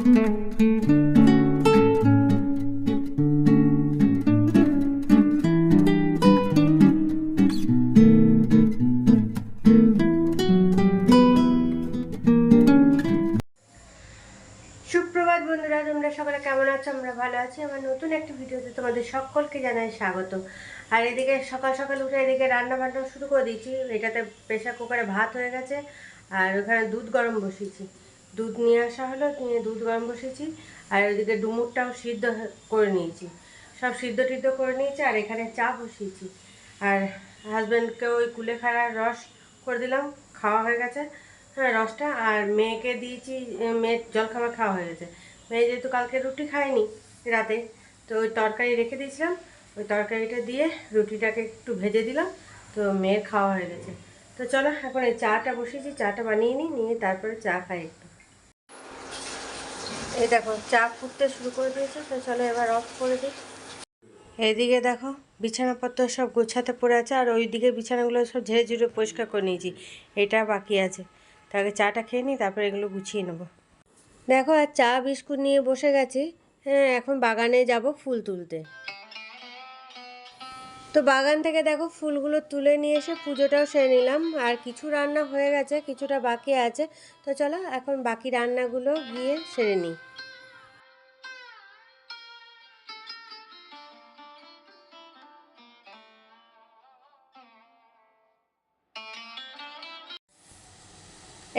সুপ্রভাত বন্ধুরা, তোমরা সকলে কেমন আছো? আমরা ভালো আছি। আমার নতুন একটা ভিডিওতে তোমাদের সকলকে জানাই স্বাগত। আর এদিকে সকাল সকাল উঠে এদিকে রান্না বান্না শুরু করে দিয়েছি। এটাতে প্রেশার কুকারে ভাত হয়ে গেছে, আর ওখানে দুধ গরম বসিয়েছি। দুধ নিয়ে আসা হলো, নিয়ে দুধ গরম বসিয়েছি। আর ওইদিকে ডুমুরটাও সিদ্ধ করে নিয়েছি, সব সিদ্ধ টিদ্ধ করে নিয়েছি। আর এখানে চা বসিয়েছি। আর হাজব্যান্ডকে ওই কুলেখাড়ার রস করে দিলাম, খাওয়া হয়ে গেছে। হ্যাঁ, রসটা। আর মেয়েকে দিয়েছি, মেয়ের জলখাবার খাওয়া হয়ে গেছে। মেয়ে যেহেতু কালকে রুটি খায়নি রাতে, তো ওই তরকারি রেখে দিয়েছিলাম, ওই তরকারিটা দিয়ে রুটিটাকে একটু ভেজে দিলাম, তো মেয়ের খাওয়া হয়ে গেছে। তো চলো এখন এই চাটা বসিয়েছি, চাটা বানিয়ে নিয়ে তারপরে চা খাই একটু। এই দেখো চা ফুটতে শুরু করে দিয়েছে, তো চলো এবার অফ করে দিই। এইদিকে দেখো বিছানাপত্র সব গোছাতে পড়ে আছে, আর ওইদিকে বিছানাগুলো সব ঝেড়ে ঝুড়ে পরিষ্কার করে নিয়েছি। এটা বাকি আছে, তাকে চাটা খেয়ে নিই, তারপরে এগুলো গুছিয়ে নেবো। দেখো আর চা বিস্কুট নিয়ে বসে গেছি। হ্যাঁ, এখন বাগানে যাব ফুল তুলতে। তো বাগান থেকে দেখো ফুলগুলো তুলে নিয়ে এসে পুজোটাও সেরে নিলাম। আর কিছু রান্না হয়ে গেছে, কিছুটা বাকি আছে। তো চলো এখন বাকি রান্নাগুলো গিয়ে সেরে নিই।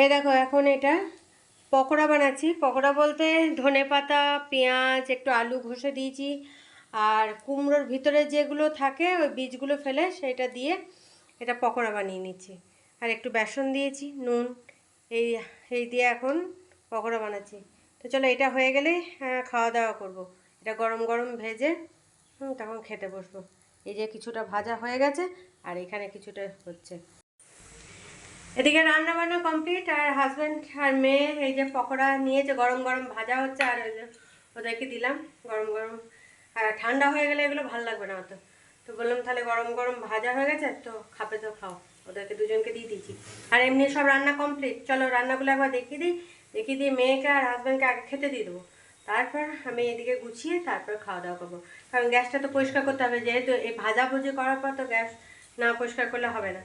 এই দেখো এখন এটা পকোড়া বানাচ্ছি। পকোড়া বলতে ধনেপাতা, পেঁয়াজ, একটু আলু ঘষে দিয়েছি, আর কুমড়োর ভিতরে যেগুলো থাকে ওই বীজগুলো ফেলে সেটা দিয়ে এটা পকোড়া বানিয়ে নিচ্ছি। আর একটু বেসন দিয়েছি, নুন, এই এই দিয়ে এখন পকোড়া বানাচ্ছি। তো চলো এটা হয়ে গেলেই খাওয়া দাওয়া করব। এটা গরম গরম ভেজে তখন খেতে বসবো। এই যে কিছুটা ভাজা হয়ে গেছে, আর এখানে কিছুটা হচ্ছে। এদিকে রান্না বান্না কমপ্লিট, আর হাজব্যান্ড আর মেয়ে এই যে পকোড়া নিয়েছে, গরম গরম ভাজা হচ্ছে, আর ওই যে ওদেরকে দিলাম গরম গরম। আর ঠান্ডা হয়ে গেলে এগুলো ভালো লাগবে না অত, তো বললাম তাহলে গরম গরম ভাজা হয়ে গেছে, তো খাবে তো খাও। ওদেরকে দুজনকে দিয়ে দিয়েছি। আর এমনি সব রান্না কমপ্লিট। চলো রান্নাগুলো একবার দেখিয়ে দিই মেয়েকে আর হাজব্যান্ডকে আগে খেতে দিয়ে দেবো, তারপর আমি এদিকে গুছিয়ে তারপর খাওয়া দাওয়া করবো। কারণ গ্যাসটা তো পরিষ্কার করতে হবে, যেহেতু এই ভাজাভুজি করার পর তো গ্যাস না পরিষ্কার করলে হবে না।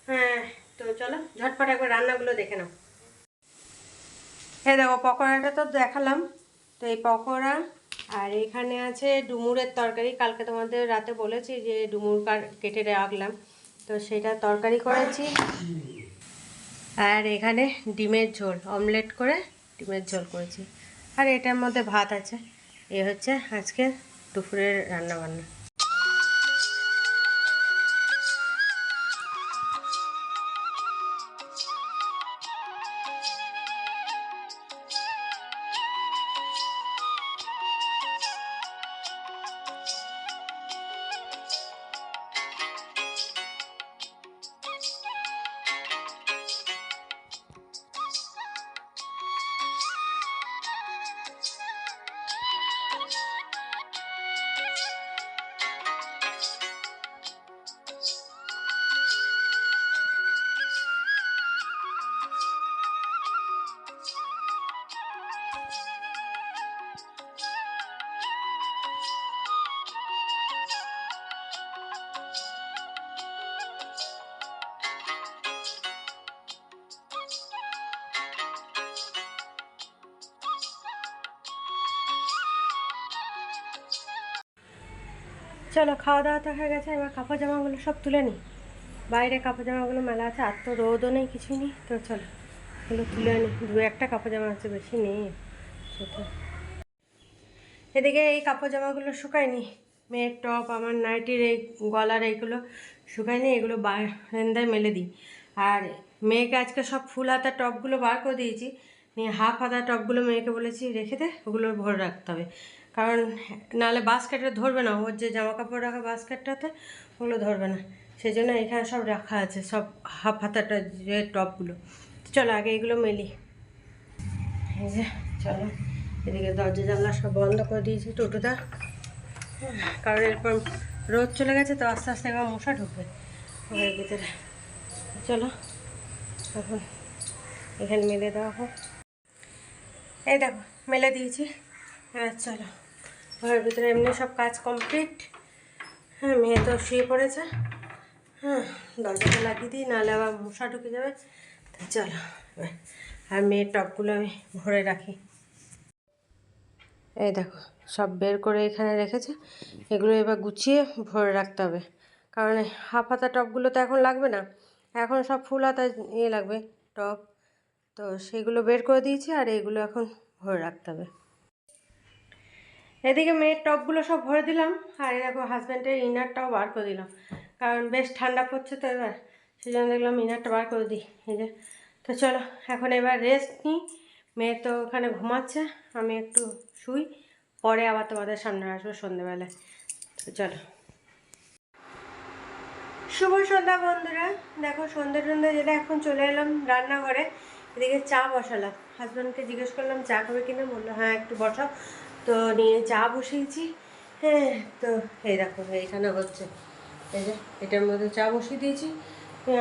হ্যাঁ, তো চলো ঝটপট একবার রান্নাগুলো দেখে নাও। এই দেখো পকোড়াটা তো দেখালাম, তো এই পকোড়া। আর এখানে আছে ডুমুরের তরকারি। কালকে তোমাদের রাতে বলেছি যে ডুমুর কেটে রাখলাম, তো সেটা তরকারি করেছি। আর এখানে ডিমের ঝোল, অমলেট করে ডিমের ঝোল করেছি। আর এটার মধ্যে ভাত আছে। এ হচ্ছে আজকে দুপুরের রান্না বান্না। চলো খাওয়া দাওয়া তো হয়ে গেছে, এবার কাপড় জামাগুলো সব তুলে নিই। বাইরে কাপড় জামাগুলো মেলা আছে, আর তো রোদও নেই, কিছুই নেই। তো চলো এগুলো তুলে নিই। দু একটা কাপড় জামা আছে, বেশি নেই সেটা। এদিকে এই কাপড় জামাগুলো শুকায়নি। মেয়ের টপ, আমার নাইটির এই গলার এইগুলো শুকায়নি, এগুলো বারান্দায় মেলে দিই। আর মেয়েকে আজকে সব ফুল হাতা টপগুলো বার করে দিয়েছি, নিয়ে হাফ হাতা টপগুলো মেয়েকে বলেছি রেখে দে, ওগুলো ভরে রাখতে হবে। কারণ নাহলে বাস্কেটে ধরবে না, ওর যে জামা কাপড় রাখা বাস্কেটটাতে ওগুলো ধরবে না। সেই জন্য এখানে সব রাখা আছে, সব হাফ হাতাটা যে টপগুলো। চলো আগে এগুলো মেলি। এই যে চলো, এদিকে দরজা জানলা সব বন্ধ করে দিয়েছি টোটোটা, কারণ এরপর রোদ চলে গেছে, তো আস্তে আস্তে এবার মশা ঢুকবে ঘরের ভিতরে। চলো এখন এখানে মেলে দেওয়া হোক। এই দেখো মেলে দিয়েছি। হ্যাঁ চলো, ঘরের ভিতরে এমনি সব কাজ কমপ্লিট। হ্যাঁ মেয়ে তো শুয়ে পড়েছে। হ্যাঁ দরজাটা লাগিয়ে দিই, নাহলে আবার মশা ঢুকে যাবে। তো চলো, আর মেয়ের টবগুলো আমি ভরে রাখি। এই দেখো সব বের করে এখানে রেখেছে, এগুলো এবার গুছিয়ে ভরে রাখতে হবে। কারণ হাফ হাতা টবগুলো তো এখন লাগবে না, এখন সব ফুল হাতা লাগবে টব। তো সেগুলো বের করে দিয়েছি, আর এইগুলো এখন ভরে রাখতে হবে। এদিকে মেয়ের টবগুলো সব ভরে দিলাম, আর দেখো হাজব্যান্ডের ইনারটাও বার করে দিলাম, কারণ বেশ ঠান্ডা পড়ছে তো এবার, সেই জন্য দেখলাম ইনারটা বার করে দিই। এই যে, তো চলো এখন এবার রেস্ট নিই। মেয়ে তো ওখানে ঘুমাচ্ছে, আমি একটু শুই, পরে আবার তোমাদের সামনে আসবো সন্ধ্যেবেলায়। তো চলো, শুভ সন্ধ্যা বন্ধুরা। দেখো সন্ধ্যে যেটা এখন চলে এলাম রান্নাঘরে। এদিকে চা বসালাম, হাজব্যান্ডকে জিজ্ঞেস করলাম চা খাবে কিনা, বললো হ্যাঁ একটু বসাও। তো নিয়ে চা বসিয়েছি। হ্যাঁ তো এই দেখো এইখানে হচ্ছে, এই যে এটার মধ্যে চা বসিয়ে দিয়েছি।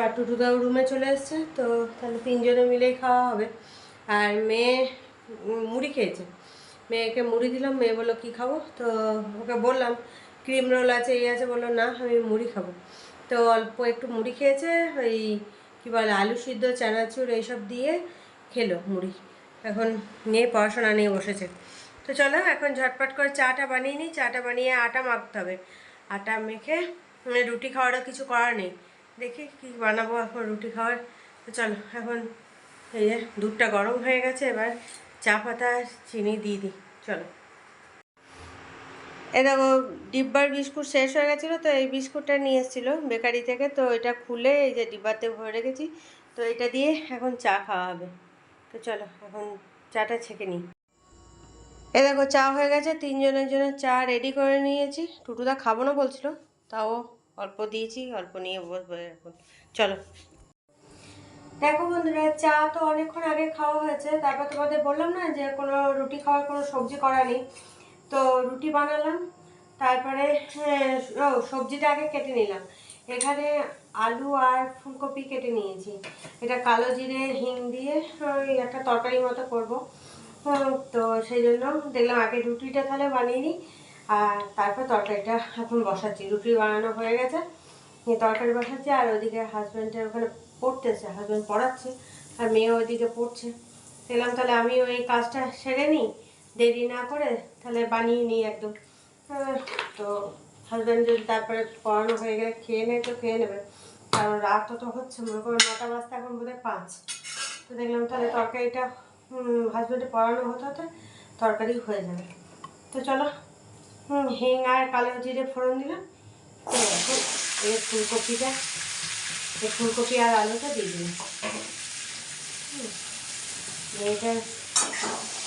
আর টুটুদাও রুমে চলে এসছে, তো তাহলে তিনজনে মিলেই খাওয়া হবে। আর মেয়ে মুড়ি খেয়েছে, মেয়েকে মুড়ি দিলাম। মেয়ে বললো কী খাবো, তো ওকে বললাম ক্রিম রোল আছে এই আছে, বললো না আমি মুড়ি খাবো। তো অল্প একটু মুড়ি খেয়েছে, ওই কী বলে আলু সিদ্ধ চানাচুর এইসব দিয়ে খেলো মুড়ি। এখন নিয়ে পড়াশোনা নিয়ে বসেছে। তো চলো এখন ঝটপট করে চাটা বানিয়ে নিই। চাটা বানিয়ে আটা মাখতে হবে, আটা মেখে রুটি খাওয়ারও কিছু করার নেই, দেখি কি বানাবো এখন রুটি খাওয়ার। তো চলো এখন এই যে দুধটা গরম হয়ে গেছে, এবার চা পাতা চিনি দিয়ে দিই। চলো, এ দেখো ডিব্বার বিস্কুট শেষ হয়ে গেছিলো, তো এই বিস্কুটটা নিয়ে এসেছিলো বেকারি থেকে, তো এটা খুলে এই যে ডিব্বাতে ভরে রেখেছি। তো এটা দিয়ে এখন চা খাওয়া হবে। তো চলো এখন চাটা ছেঁকে নিই। এ দেখো চা হয়ে গেছে, তিনজনের জন্য চা রেডি করে নিয়েছি। টুটুদা খাবো না বলছিল, তাও অল্প দিয়েছি, অল্প নিয়ে বসবো এখন। চলো, দেখো বন্ধুরা চা তো অনেকক্ষণ আগে খাওয়া হয়েছে। তারপর তোমাদের বললাম না যে কোনো রুটি খাওয়ার কোনো সবজি করা নেই, তো রুটি বানালাম। তারপরে সবজিটা আগে কেটে নিলাম। এখানে আলু আর ফুলকপি কেটে নিয়েছি। এটা কালো জিরে হিং দিয়ে ওই একটা তরকারি মতো করবো। তো সেই জন্য দেখলাম আগে রুটিটা তাহলে বানিয়ে নিই, আর তারপর তরকারিটা এখন বসাচ্ছি। রুটি বানানো হয়ে গেছে, তরকারি বসাচ্ছি। আর ওইদিকে হাজব্যান্ডের ওখানে পড়তেছে, হাজব্যান্ড পড়াচ্ছে, আর মেয়ে ওইদিকে পড়ছে। দেখলাম তাহলে আমি ওই কাজটা সেরে নিই, দেরি না করে তাহলে বানিয়ে নিই একদম। তো হাজব্যান্ড যদি তারপরে পড়ানো হয়ে গেলে খেয়ে নেয় তো খেয়ে নেবে, কারণ রাত তো হচ্ছে, মনে করো 9টা বাজতে এখন বোধহয় 5। তো দেখলাম তাহলে তরকারিটা হাজব্যান্ডে পড়ানো হতে হতে তরকারি হয়ে যাবে। তো চলো হিং আর কালো জিরে ফোড়ন দিলাম। তো এখন এই ফুলকপিটা, এই ফুলকপি আর আলুটা দিয়ে দিলাম। এইটা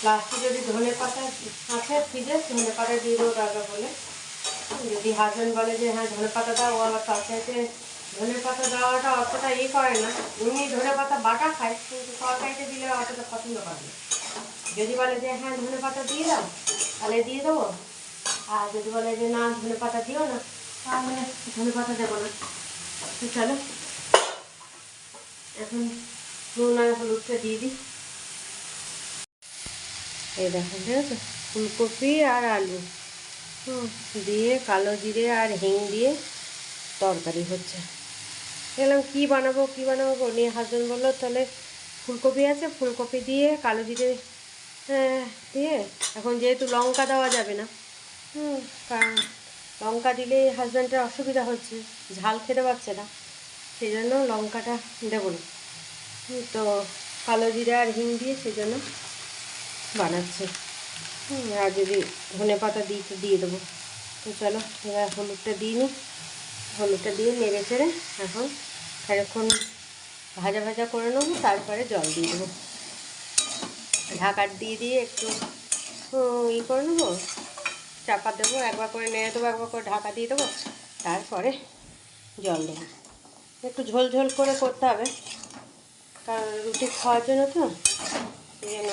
লাস্টে যদি ধনে পাতা আছে ফ্রিজে, ধনে পাতা দিয়ে দেবো দরকার বলে। যদি হাজব্যান্ড বলে যে হ্যাঁ ধনে পাতা দাও, ও আবার তরকারিতে ধনে পাতা দেওয়াটা অতটা করে না। এমনি ধনে পাতা বাটা খায়, কিন্তু তরকারিতে দিলে অতটা পছন্দ করে না। যদি বলে যে হ্যাঁ ধনে পাতা দিয়ে দাও, তাহলে দিয়ে দেবো। আর যদি বলে যে না ধনে পাতা দিও না, তাহলে ধনে পাতা দেবো না। তো চলো এখন নুন আর হলুদটা দিয়ে দিই। এই দেখো ঠিক আছে, ফুলকপি আর আলু দিয়ে কালো জিরে আর হিং দিয়ে তরকারি হচ্ছে। দেখলাম কী বানাবো নিয়ে হাজব্যান্ড বললো তাহলে ফুলকপি আছে, ফুলকপি দিয়ে কালো জিরে দিয়ে, এখন যেহেতু লঙ্কা দেওয়া যাবে না, কারণ লঙ্কা দিলে হাজব্যান্ডের অসুবিধা হচ্ছে, ঝাল খেতে পারছে না, সেই জন্য লঙ্কাটা দেবো না। তো কালো জিরে আর হিং দিয়ে সেই জন্য বানাচ্ছে। আর যদি ধনে পাতা দিয়ে দেবো। তো চলো এবার হলুদটা দিয়ে নিই, হলুদটা দিয়ে নেড়ে চেড়ে এখন খানিকক্ষণ ভাজা ভাজা করে নেবো, তারপরে জল দিয়ে দেবো। ঢাকা দিয়ে একটু করে নেবো, চাপা দেবো, একবার করে নেড়ে দেবো, একবার করে ঢাকা দিয়ে দেবো, তারপরে জল দেবো। একটু ঝোল ঝোল করে করতে হবে, কারণ রুটি খাওয়ার জন্য তো, সেই জন্য।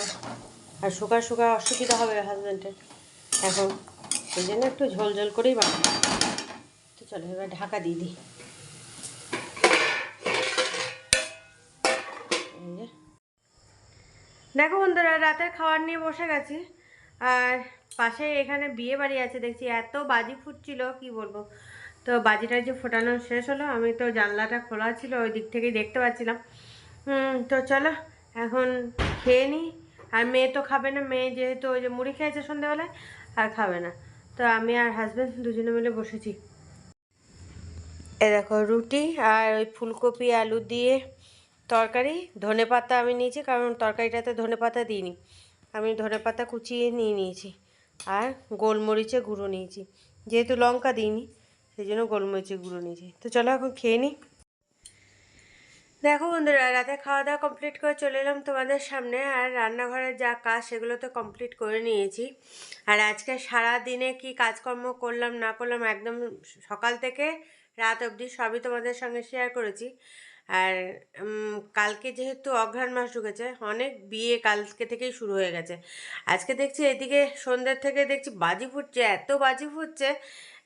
আর শুকা অসুবিধা হবে হাজব্যান্ডের এখন, সেই জন্য একটু ঝোল ঝোল করেই বানাবো। তো চলো এবার ঢাকা দিয়ে দিই। দেখো বন্ধুরা, রাতের খাবার নিয়ে বসে গেছি। আর পাশে এখানে বিয়ে বাড়ি আছে, দেখছি এত বাজি ফুটছিল কি বলবো। তো বাজিটা যে ফোটানো শেষ হলো, আমি তো জানলাটা খোলা ছিল, ওই দিক থেকেই দেখতে পাচ্ছিলাম। তো চলো এখন খেয়ে নিই। আর মেয়ে তো খাবে না, মেয়ে যেহেতু ওই যে মুড়ি খেয়েছে সন্ধ্যাবেলায়, আর খাবে না। তো আমি আর হাজব্যান্ড দুজনে মিলে বসেছি। এ দেখো রুটি আর ওই ফুলকপি আলু দিয়ে তরকারি। ধনেপাতা আমি নিয়েছি, কারণ তরকারিটাতে ধনেপাতা দিইনি, আমি ধনেপাতা কুচিয়ে নিয়ে নিয়েছি। আর গোলমরিচের গুঁড়ো নিয়েছি, যেহেতু লঙ্কা দিইনি সেই জন্য গোলমরিচের গুঁড়ো নিয়েছি। তো চলো এখন খেয়ে নিই। দেখো বন্ধুরা, রাতে খাওয়া দাওয়া কমপ্লিট করে চলে এলাম তোমাদের সামনে। আর রান্নাঘরের যা কাজ সেগুলো তো কমপ্লিট করে নিয়েছি। আর আজকে সারা দিনে কি কাজকর্ম করলাম না করলাম, একদম সকাল থেকে রাত অবধি সবই তোমাদের সঙ্গে শেয়ার করেছি। আর কালকে যেহেতু অঘ্রাণ মাস ঢুকেছে, অনেক বিয়ে কালকে থেকেই শুরু হয়ে গেছে। আজকে দেখছি এদিকে সন্ধ্যের থেকে দেখছি বাজি ফুটছে, এত বাজি ফুটছে।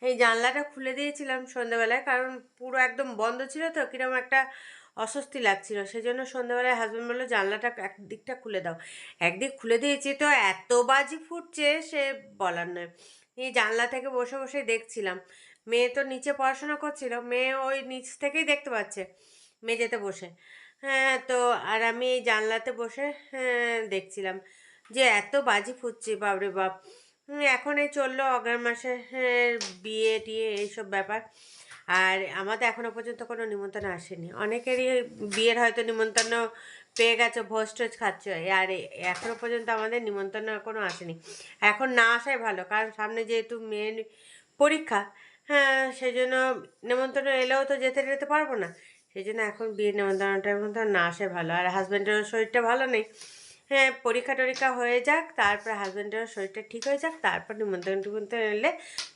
এই জানলাটা খুলে দিয়েছিলাম সন্ধ্যেবেলায়, কারণ পুরো একদম বন্ধ ছিল, তো কিরকম একটা অস্বস্তি লাগছিল। সেই জন্য সন্ধ্যাবেলায় হাজব্যান্ড বললো জানলাটা একদিকটা খুলে দাও। একদিক খুলে দিয়েছি, তো এত বাজি ফুটছে সে বলার নয়। এই জানলা থেকে বসে বসে দেখছিলাম। মেয়ে তো নিচে পড়াশোনা করছিল, মেয়ে ওই নিচ থেকেই দেখতে পাচ্ছে মেঝেতে বসে। হ্যাঁ, তো আর আমি এই জানলাতে বসে দেখছিলাম যে এত বাজি ফুটছে, বাপরে বাপ। এখন এই চললো অগ্রহায়ণ মাসে বিয়ে টিয়ে এইসব ব্যাপার। আর আমাদের এখনো পর্যন্ত কোনো নিমন্ত্রণ আসেনি। অনেকেরই বিয়ের হয়তো নিমন্ত্রণ পেয়ে গেছো, ভোজ টোজ খাচ্ছ, আর এখনো পর্যন্ত আমাদের নিমন্ত্রণ কোনো আসেনি। এখন না আসাই ভালো, কারণ সামনে যেহেতু মেয়ের পরীক্ষা, হ্যাঁ সেই জন্য নিমন্ত্রণ এলেও তো যেতে যেতে পারবো না। সেই জন্য এখন বিয়ের নিমন্ত্রণটার মধ্যে না আসাই ভালো। আর হাজব্যান্ডেরও শরীরটা ভালো নেই। হ্যাঁ, পরীক্ষা টরীক্ষা হয়ে যাক, তারপর হাজব্যান্ডেরও শরীরটা ঠিক হয়ে যাক, তারপর নিমন্ত্রণ টিমন্ত্রণ এলে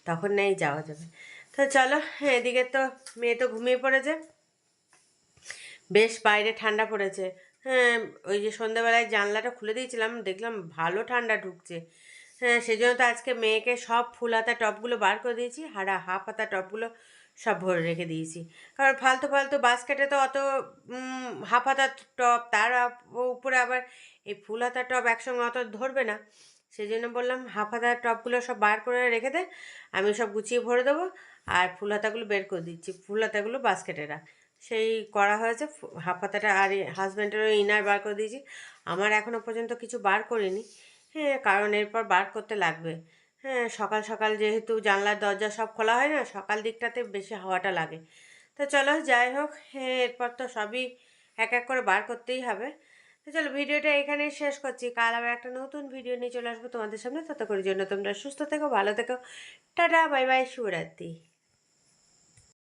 তখন নেই যাওয়া যাবে। তো চলো, এদিকে তো মেয়ে তো ঘুমিয়ে পড়েছে, বেশ বাইরে ঠান্ডা পড়েছে। হ্যাঁ, ওই যে সন্ধ্যাবেলায় জানলাটা খুলে দিয়েছিলাম, দেখলাম ভালো ঠান্ডা ঢুকছে। হ্যাঁ, সেই জন্য তো আজকে মেয়েকে সব ফুল হাতা টপগুলো বার করে দিয়েছি, হাফ হাতা টপগুলো সব ভরে রেখে দিয়েছি। কারণ ফালতু ফালতু বাস্কেটে তো অত হাফ হাতা টপ, তার উপরে আবার এই ফুল হাতা টপ একসঙ্গে অত ধরবে না। সেই জন্য বললাম হাফ হাতা টপগুলো সব বার করে রেখে দে, আমি সব গুছিয়ে ভরে দেবো। আর ফুল হাতাগুলো বের করে দিচ্ছি, ফুল হাতাগুলো বাস্কেটে রাখ। সেই করা হয়েছে। হাফ হাতাটা আর হাজব্যান্ডেরও ইনার বার করে দিয়েছি। আমার এখনও পর্যন্ত কিছু বার করিনি। হ্যাঁ, কারণ এরপর বার করতে লাগবে। হ্যাঁ, সকাল সকাল যেহেতু জানলার দরজা সব খোলা হয় না, সকাল দিকটাতে বেশি হাওয়াটা লাগে। তো চলো যাই হোক, হ্যাঁ এরপর তো সবই এক এক করে বার করতেই হবে। তো চলো ভিডিওটা এখানেই শেষ করছি। কাল আবার একটা নতুন ভিডিও নিয়ে চলে আসবো তোমাদের সামনে। ততক্ষণের জন্য তোমরা সুস্থ থেকো, ভালো থেকো। টাটা, বাই বাই, শুভরাত্রি।